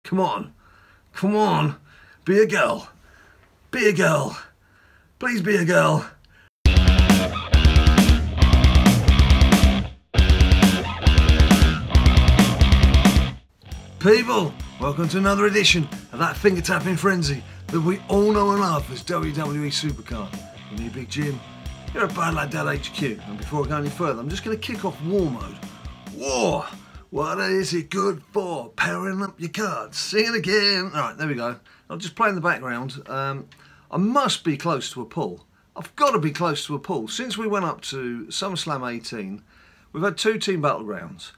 Come on. Come on. Be a girl. Be a girl. Please be a girl. People, welcome to another edition of that finger tapping frenzy that we all know and love as WWE SuperCard. With me, Big Jim, here at BadLadDad HQ. And before I go any further, I'm just going to kick off war mode. War! What is it good for? Powering up your cards. Sing it again. Alright, there we go. I'll just play in the background. I must be close to a pull. I've got to be close to a pull. Since we went up to SummerSlam 18, we've had 2 team battlegrounds.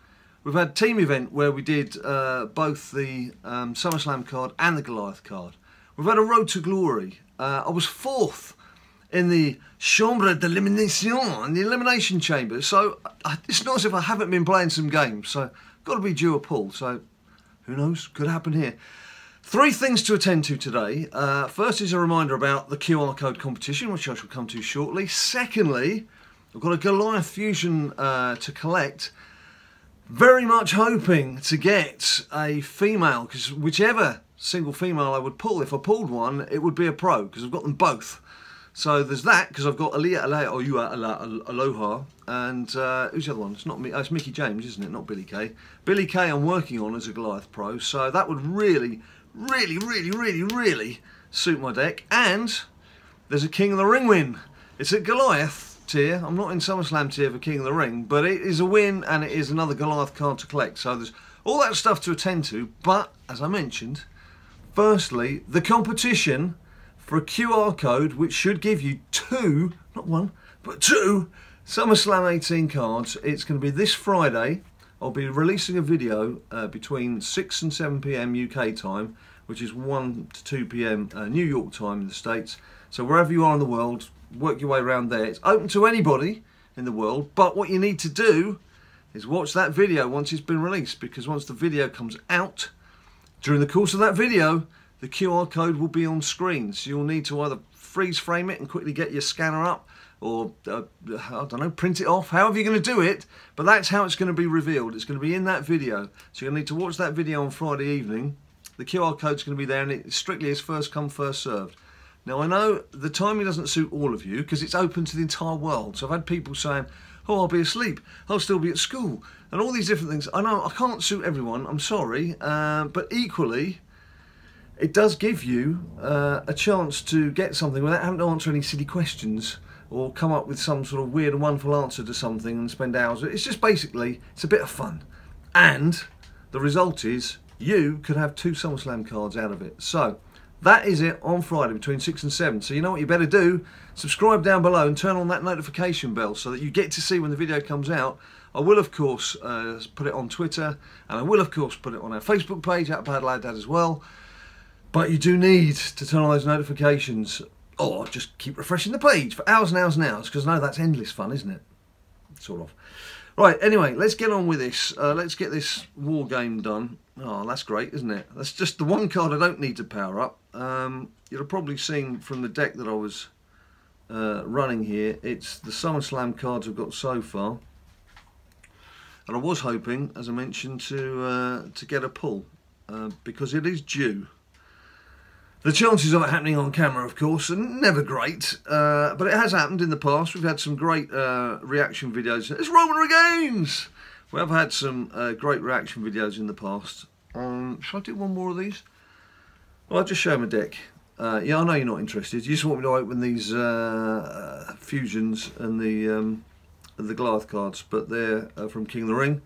We've had team event where we did both the SummerSlam card and the Goliath card. We've had a road to glory. I was 4th in the Chambre d'Elimination, in the Elimination Chamber. So it's not as if I haven't been playing some games. So got to be due a pull. So who knows? Could happen here. 3 things to attend to today. First is a reminder about the QR code competition, which I shall come to shortly. Secondly, I've got a Goliath Fusion to collect. Very much hoping to get a female, because whichever single female I would pull, if I pulled one, it would be a pro, because I've got them both. So there's that, because I've got Aloha, and who's the other one? It's not me. It's Mickey James, isn't it? Not Billy Kay. Billy Kay I'm working on as a Goliath pro, so that would really suit my deck. And there's a King of the Ring win. It's at Goliath tier. I'm not in SummerSlam tier for King of the Ring, but it is a win and it is another Goliath card to collect. So there's all that stuff to attend to. But as I mentioned, firstly, the competition for a QR code which should give you 2, not 1, but 2 SummerSlam 18 cards. It's going to be this Friday. I'll be releasing a video between 6 and 7 PM UK time, which is 1 to 2 PM New York time in the States. So wherever you are in the world, work your way around there. It's open to anybody in the world, but what you need to do is watch that video once it's been released, because once the video comes out, during the course of that video, the QR code will be on screen. So you'll need to either freeze frame it and quickly get your scanner up, or, I don't know, print it off, however you're going to do it, but that's how it's going to be revealed. It's going to be in that video. So you'll need to watch that video on Friday evening. The QR code's going to be there, and it strictly is first come, first served. Now I know the timing doesn't suit all of you because it's open to the entire world. So I've had people saying, oh, I'll be asleep, I'll still be at school, and all these different things. I know I can't suit everyone, I'm sorry, but equally, it does give you a chance to get something without having to answer any silly questions or come up with some sort of weird and wonderful answer to something and spend hours. It's just basically, it's a bit of fun. And the result is, you could have 2 SummerSlam cards out of it. So, that is it on Friday between 6 and 7. So you know what you better do? Subscribe down below and turn on that notification bell so that you get to see when the video comes out. I will of course put it on Twitter, and I will of course put it on our Facebook page at BadLadDad as well. But you do need to turn on those notifications, or just keep refreshing the page for hours and hours and hours, because I know that's endless fun, isn't it? Sort of. Right, anyway, let's get on with this. Let's get this war game done. Oh, that's great, isn't it? That's just the one card I don't need to power up. You'll have probably seen from the deck that I was running here, it's the SummerSlam cards I've got so far. And I was hoping, as I mentioned, to get a pull, because it is due. The chances of it happening on camera, of course, are never great, but it has happened in the past. We've had some great reaction videos. It's Roman Reigns! We have had some great reaction videos in the past. Shall I do one more of these? Well, I'll just show my deck. Yeah, I know you're not interested. You just want me to open these fusions and the Goliath cards, but they're from King of the Ring.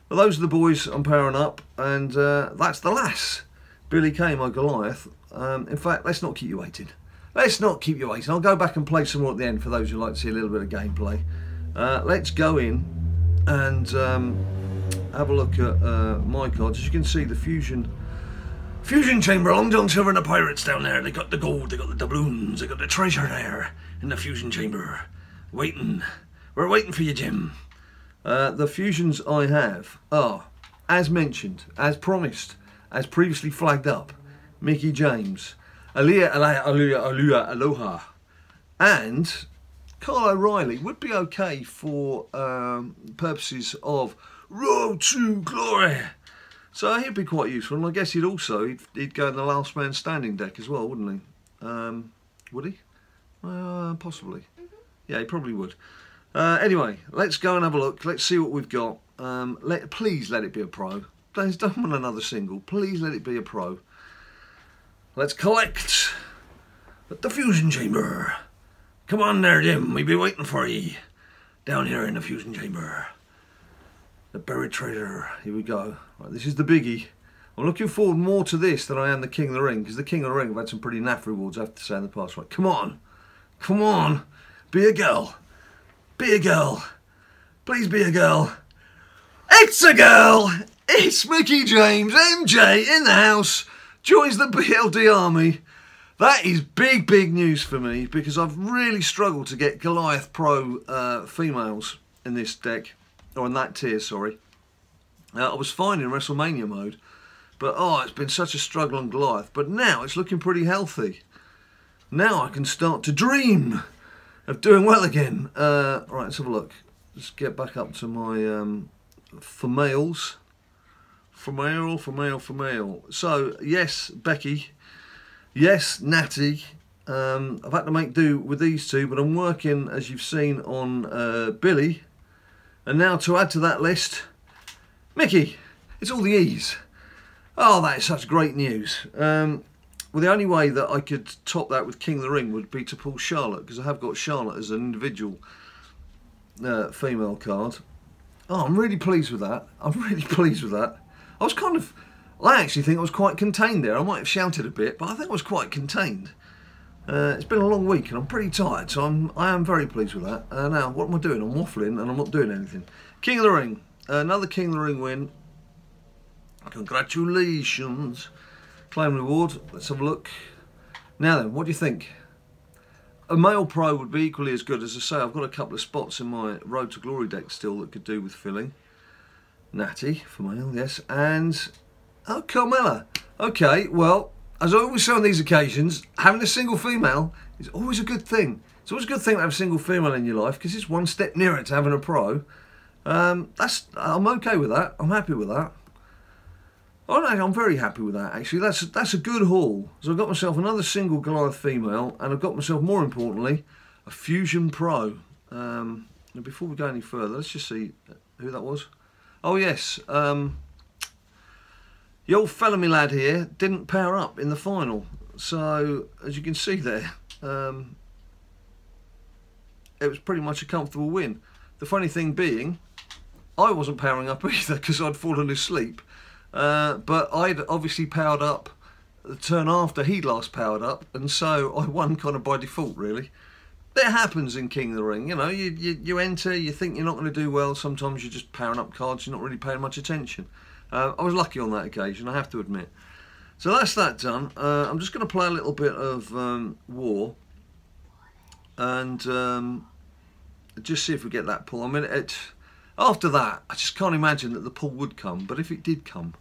Well, those are the boys I'm powering up, and that's the lass. Billy Kay, my Goliath. In fact, let's not keep you waiting. Let's not keep you waiting. I'll go back and play some more at the end for those who like to see a little bit of gameplay. Let's go in and have a look at my cards. As you can see, the Fusion Chamber, Long John Silver and the Pirates down there. They got the gold, they got the doubloons, they got the treasure there in the Fusion Chamber. Waiting. We're waiting for you, Jim. The fusions I have are, as mentioned, as promised, as previously flagged up, Mickey James, Aloha, and Kyle O'Reilly would be okay for purposes of Road to Glory. So he'd be quite useful, and I guess he'd go in the last man standing deck as well, wouldn't he? Would he? Possibly. Yeah, he probably would. Anyway, let's go and have a look. Let's see what we've got. Please let it be a pro. Please don't want another single. Please let it be a pro. Let's collect at the Fusion Chamber. Come on there, Jim. We'll be waiting for ye. Down here in the Fusion Chamber. The Buried Trader. Here we go. Right, this is the biggie. I'm looking forward more to this than I am the King of the Ring, because the King of the Ring have had some pretty naff rewards, I have to say, in the past. Right, come on. Come on. Be a girl. Be a girl. Please be a girl. It's a girl. It's Mickie James, MJ, in the house. Joins the BLD army. That is big, big news for me, because I've really struggled to get Goliath Pro females in this deck, or in that tier, sorry. I was fine in WrestleMania mode, but oh, it's been such a struggle on Goliath. But now it's looking pretty healthy. Now I can start to dream of doing well again. Right, let's have a look. Let's get back up to my for males. For male. So, yes, Becky. Yes, Natty. I've had to make do with these two, but I'm working, as you've seen, on Billy. And now to add to that list, Mickie. It's all the E's. Oh, that is such great news. Well, the only way that I could top that with King of the Ring would be to pull Charlotte, because I have got Charlotte as an individual female card. Oh, I'm really pleased with that. I'm really pleased with that. I actually think I was quite contained there. I might have shouted a bit, but I think I was quite contained. It's been a long week and I'm pretty tired, so I am very pleased with that. Now, what am I doing? I'm waffling and I'm not doing anything. King of the Ring. Another King of the Ring win. Congratulations. Claim reward. Let's have a look. Now then, what do you think? A male pro would be equally as good. As I say, I've got a couple of spots in my Road to Glory deck still that could do with filling. Natty for male, yes. And, oh, Carmella. Okay, well, as I always say on these occasions, having a single female is always a good thing. It's always a good thing to have a single female in your life, because it's one step nearer to having a pro. I'm okay with that. I'm happy with that. I'm very happy with that, actually. That's a good haul. So I've got myself another single Goliath female, and I've got myself, more importantly, a Fusion Pro. Now before we go any further, let's just see who that was. Oh yes, the old fella me lad here didn't power up in the final. So, as you can see there, it was pretty much a comfortable win. The funny thing being, I wasn't powering up either, because I'd fallen asleep. But I'd obviously powered up the turn after he'd last powered up, and so I won kind of by default, really. That happens in King of the Ring, you know, you enter, you think you're not going to do well, sometimes you're just powering up cards, you're not really paying much attention. I was lucky on that occasion, I have to admit. So that's that done. I'm just going to play a little bit of War, and just see if we get that pull. I mean, after that, I just can't imagine that the pull would come, but if it did come,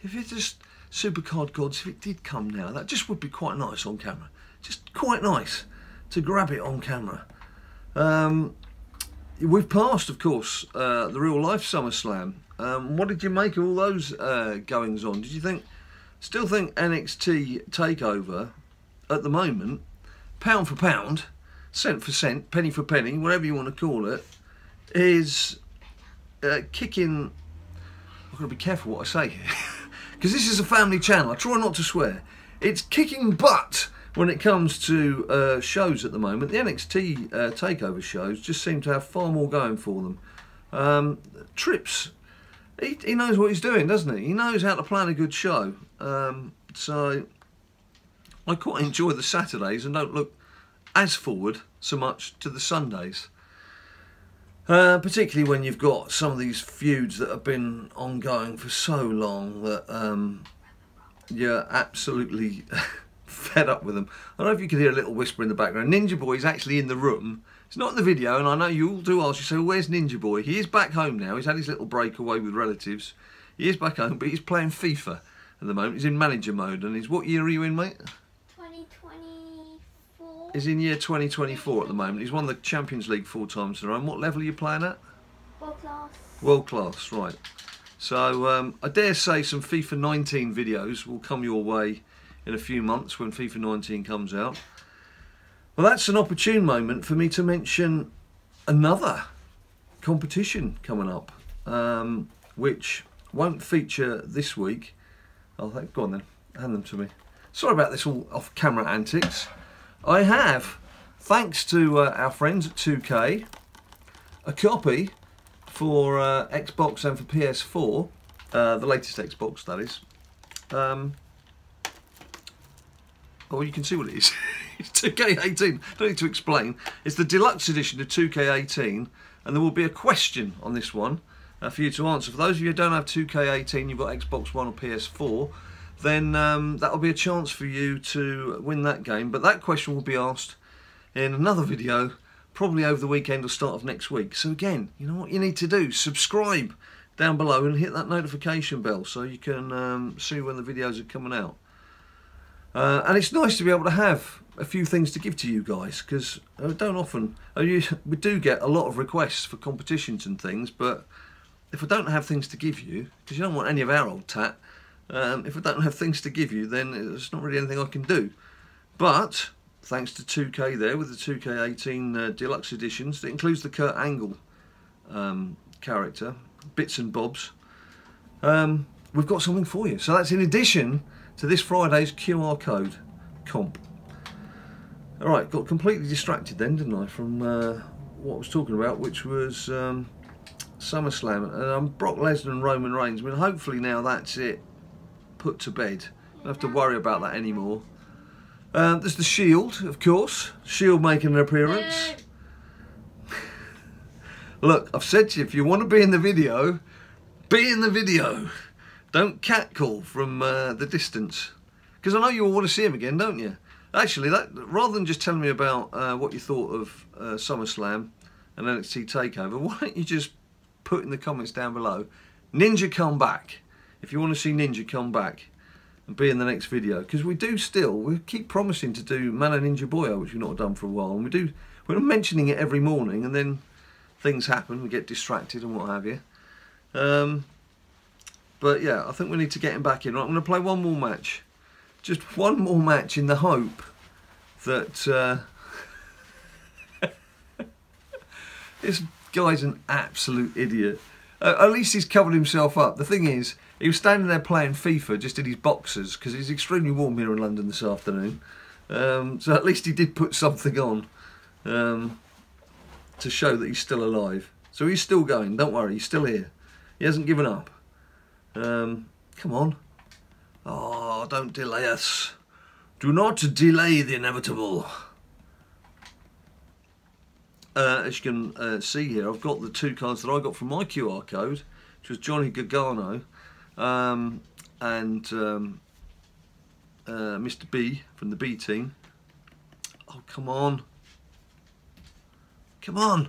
if it just, SuperCard gods, if it did come now, that just would be quite nice on camera. Just quite nice to grab it on camera. We've passed, of course, the real life SummerSlam. What did you make of all those goings on? Did you still think NXT TakeOver, at the moment, pound for pound, cent for cent, penny for penny, whatever you want to call it, is kicking... I've got to be careful what I say here, because this is a family channel. I try not to swear. It's kicking butt when it comes to shows at the moment. The NXT TakeOver shows just seem to have far more going for them. Trips, he knows what he's doing, doesn't he? He knows how to plan a good show. So I quite enjoy the Saturdays and don't look as forward so much to the Sundays. Particularly when you've got some of these feuds that have been ongoing for so long that you're absolutely fed up with them. I don't know if you can hear a little whisper in the background. Ninja Boy is actually in the room. It's not in the video, and I know you all do ask, you say, well, where's Ninja Boy? He is back home now. He's had his little break away with relatives. He is back home, but he's playing FIFA at the moment. He's in manager mode, and what year are you in, mate? 2024. He's in year 2024 at the moment. He's won the Champions League 4 times in a row. And what level are you playing at? World class. World class, right. So I dare say some FIFA 19 videos will come your way in a few months when FIFA 19 comes out. Well, that's an opportune moment for me to mention another competition coming up, which won't feature this week. Oh, go on then, hand them to me. Sorry about this all off-camera antics. I have, thanks to our friends at 2K, a copy for Xbox and for PS4, the latest Xbox, that is. Oh, you can see what it is. It's 2K18. Don't need to explain. It's the deluxe edition of 2K18, and there will be a question on this one for you to answer. For those of you who don't have 2K18, you've got Xbox One or PS4, then that'll be a chance for you to win that game. But that question will be asked in another video, probably over the weekend or start of next week. So again, you know what you need to do? Subscribe down below and hit that notification bell so you can see when the videos are coming out. And it's nice to be able to have a few things to give to you guys, because we do get a lot of requests for competitions and things, but if I don't have things to give you, because you don't want any of our old tat, if I don't have things to give you, then there's not really anything I can do. But thanks to 2K there with the 2K18 deluxe editions, that includes the Kurt Angle character, bits and bobs, we've got something for you. So that's in addition to this Friday's QR code comp. Alright, got completely distracted then, didn't I, from what I was talking about, which was SummerSlam. And Brock Lesnar and Roman Reigns. I mean, hopefully now that's it, put to bed. Don't have to worry about that anymore. There's the Shield, of course. Shield making an appearance. Look, I've said to you, if you want to be in the video, be in the video. Don't catcall from the distance. Because I know you all want to see him again, don't you? Actually, rather than just telling me about what you thought of SummerSlam and NXT TakeOver, why don't you just put in the comments down below, Ninja come back. If you want to see Ninja come back and be in the next video. Because we keep promising to do Mana Ninja Boyo, which we've not done for a while. And we're mentioning it every morning, and then things happen, we get distracted and what have you. But yeah, I think we need to get him back in. Right, I'm going to play one more match. Just one more match in the hope that this guy's an absolute idiot. At least he's covered himself up. The thing is, he was standing there playing FIFA just in his boxers, because it's extremely warm here in London this afternoon. So at least he did put something on to show that he's still alive. So he's still going, don't worry, he's still here. He hasn't given up. Come on. Oh, don't delay us. Do not delay the inevitable. As you can see here, I've got the two cards that I got from my QR code, which was Johnny Gargano and Mr. B from the B team. Oh, come on. Come on.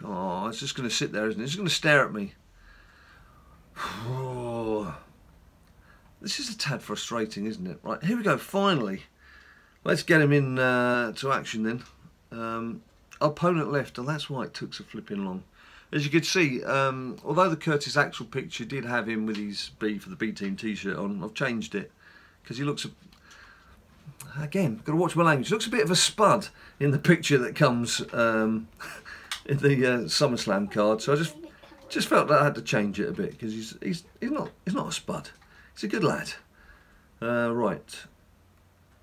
Oh, it's just going to sit there, isn't it? It's just going to stare at me. Oh, this is a tad frustrating, isn't it? Right, here we go, finally. Let's get him in to action then. Opponent left, and that's why it took so flipping long. As you could see, although the Curtis Axel picture did have him with his B for the B team t-shirt on, I've changed it because he looks, again, got to watch my language, he looks a bit of a spud in the picture that comes in the SummerSlam card. So I just felt that I had to change it a bit, because he's not a spud. He's a good lad. Right,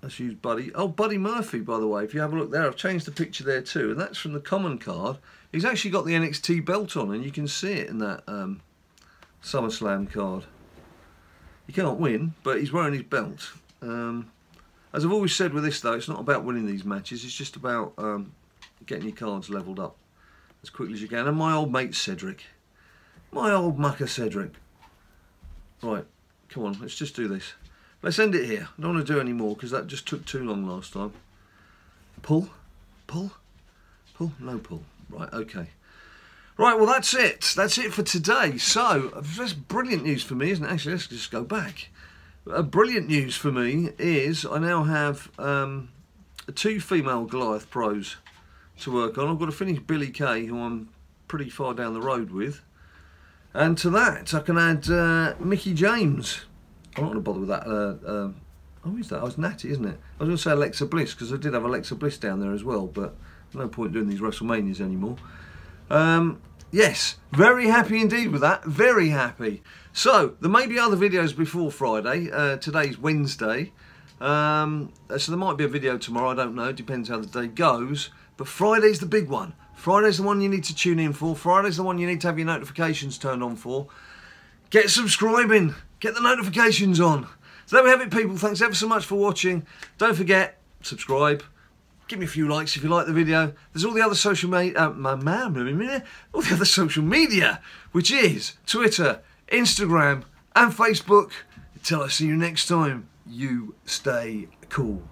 let's use Buddy. Oh, Buddy Murphy, by the way. If you have a look there, I've changed the picture there too, and that's from the common card. He's actually got the NXT belt on, and you can see it in that SummerSlam card. He can't win, but he's wearing his belt. As I've always said with this though, it's not about winning these matches. It's just about getting your cards levelled up as quickly as you can. And my old mate Cedric. My old mucker Cedric. Right, come on, let's just do this. Let's end it here. I don't want to do any more because that just took too long last time. Pull, pull, pull, no pull. Right, okay. Right, well that's it. That's it for today. So, that's brilliant news for me, isn't it? Actually, let's just go back. Brilliant news for me is I now have 2 female Goliath pros to work on. I've got to finish Billy Kay, who I'm pretty far down the road with. And to that, I can add Mickey James. I'm not going to bother with that. Oh, is that? Oh, it's Natty, isn't it? I was going to say Alexa Bliss, because I did have Alexa Bliss down there as well, but no point doing these WrestleManias anymore. Yes, very happy indeed with that. Very happy. So, there may be other videos before Friday. Today's Wednesday. So there might be a video tomorrow, I don't know. Depends how the day goes. But Friday's the big one. Friday's the one you need to tune in for. Friday's the one you need to have your notifications turned on for. Get subscribing. Get the notifications on. So there we have it, people. Thanks ever so much for watching. Don't forget, subscribe. Give me a few likes if you like the video. There's all the other social media, which is Twitter, Instagram, and Facebook. Until I see you next time, you stay cool.